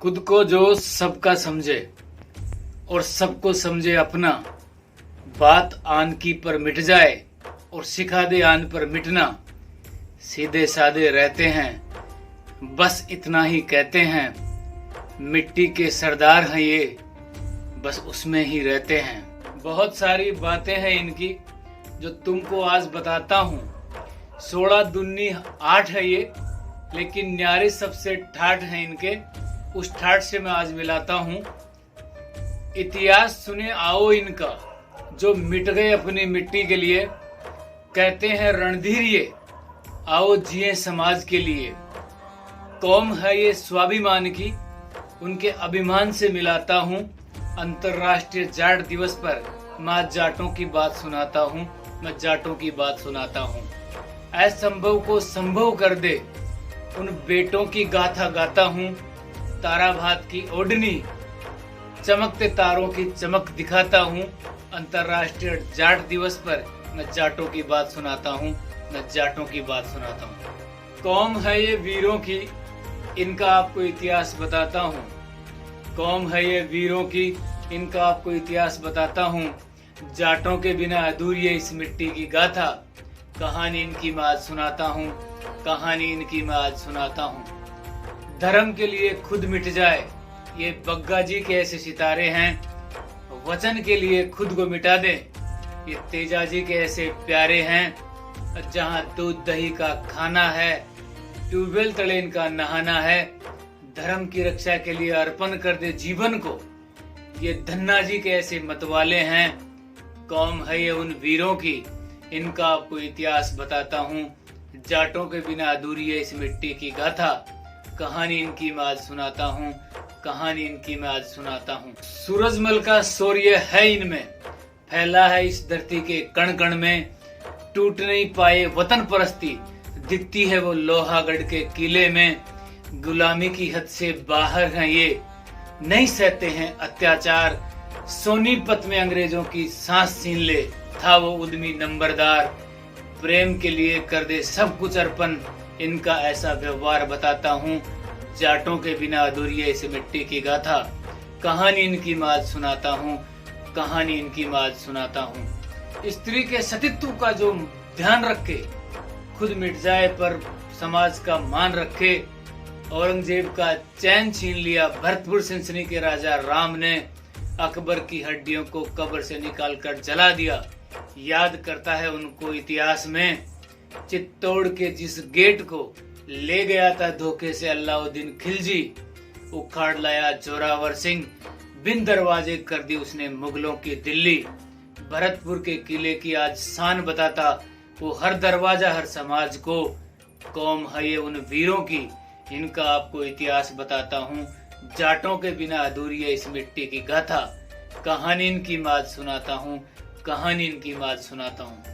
खुद को जो सबका समझे और सबको समझे अपना, बात आन की पर मिट जाए और सिखा दे आन पर मिटना। सीधे साधे रहते हैं, बस इतना ही कहते हैं। मिट्टी के सरदार हैं ये, बस उसमें ही रहते हैं। बहुत सारी बातें हैं इनकी जो तुमको आज बताता हूँ। 16 दूनी 8 है ये, लेकिन न्यारे सबसे ठाठ है इनके। उस ठाठ से मैं आज मिलाता हूँ। इतिहास सुने आओ इनका, जो मिट गए अपनी मिट्टी के लिए। कहते हैं रणधीर ये, आओ जिए समाज के लिए। कौम है ये स्वाभिमान की, उनके अभिमान से मिलाता हूँ। अंतर्राष्ट्रीय जाट दिवस पर मैं जाटों की बात सुनाता हूँ, मैं जाटों की बात सुनाता हूँ। असंभव को संभव कर दे उन बेटों की गाथा गाता हूँ। तारा भात की ओढ़नी, चमकते तारों की चमक दिखाता हूँ। अंतर्राष्ट्रीय जाट दिवस पर मैं जाटों की बात सुनाता हूँ, मैं जाटों की बात सुनाता हूँ। कौम है ये वीरों की, इनका आपको इतिहास बताता हूँ। कौम है ये वीरों की, इनका आपको इतिहास बताता हूँ। जाटों के बिना अधूरी है इस मिट्टी की गाथा। कहानी इनकी मैं आज सुनाता हूँ, कहानी इनकी मैं आज सुनाता हूँ। धर्म के लिए खुद मिट जाए, ये बग्गा जी के ऐसे सितारे हैं। वचन के लिए खुद को मिटा दे, ये तेजा जी के ऐसे प्यारे हैं। जहाँ दूध दही का खाना है, ट्यूबवेल तले इनका नहाना है। धर्म की रक्षा के लिए अर्पण कर दे जीवन को, ये धन्ना जी के ऐसे मतवाले हैं। कौम है ये उन वीरों की, इनका आपको इतिहास बताता हूँ। जाटों के बिना अधूरी है इस मिट्टी की गाथा। कहानी इनकी मैं आज सुनाता हूँ, कहानी इनकी मैं आज सुनाता हूँ। सूरजमल का शौर्य है इनमें, फैला है इस धरती के कण कण में। टूट नहीं पाए वतन परस्ती, दिखती है वो लोहागढ़ के किले में। गुलामी की हद से बाहर हैं ये, नहीं सहते हैं अत्याचार। सोनीपत में अंग्रेजों की सांस छीन ले, था वो उद्यमी नंबरदार। प्रेम के लिए कर दे सब कुछ अर्पण, इनका ऐसा व्यवहार बताता हूँ। जाटों के बिना अधूरी है इस मिट्टी की गाथा। कहानी इनकी मैं आज सुनाता हूँ, कहानी इनकी मैं आज सुनाता हूँ। स्त्री के सतीत्व का जो ध्यान रखे, खुद मिट जाए पर समाज का मान रखे। औरंगजेब का चैन छीन लिया भरतपुर सनसनी के राजा राम ने। अकबर की हड्डियों को कब्र से निकालकर जला दिया, याद करता है उनको इतिहास में। चित्तौड़ के जिस गेट को ले गया था धोखे से अलाउद्दीन खिलजी, उखाड़ लाया जोरावर सिंह। बिन दरवाजे कर दी उसने मुगलों की दिल्ली। भरतपुर के किले की आज शान बताता वो, हर दरवाजा हर समाज को। कौम है ये उन वीरों की, इनका आपको इतिहास बताता हूँ। जाटों के बिना अधूरी है इस मिट्टी की गाथा। कहानी इनकी मैं आज सुनाता हूँ, कहानी इनकी मैं आज सुनाता हूँ।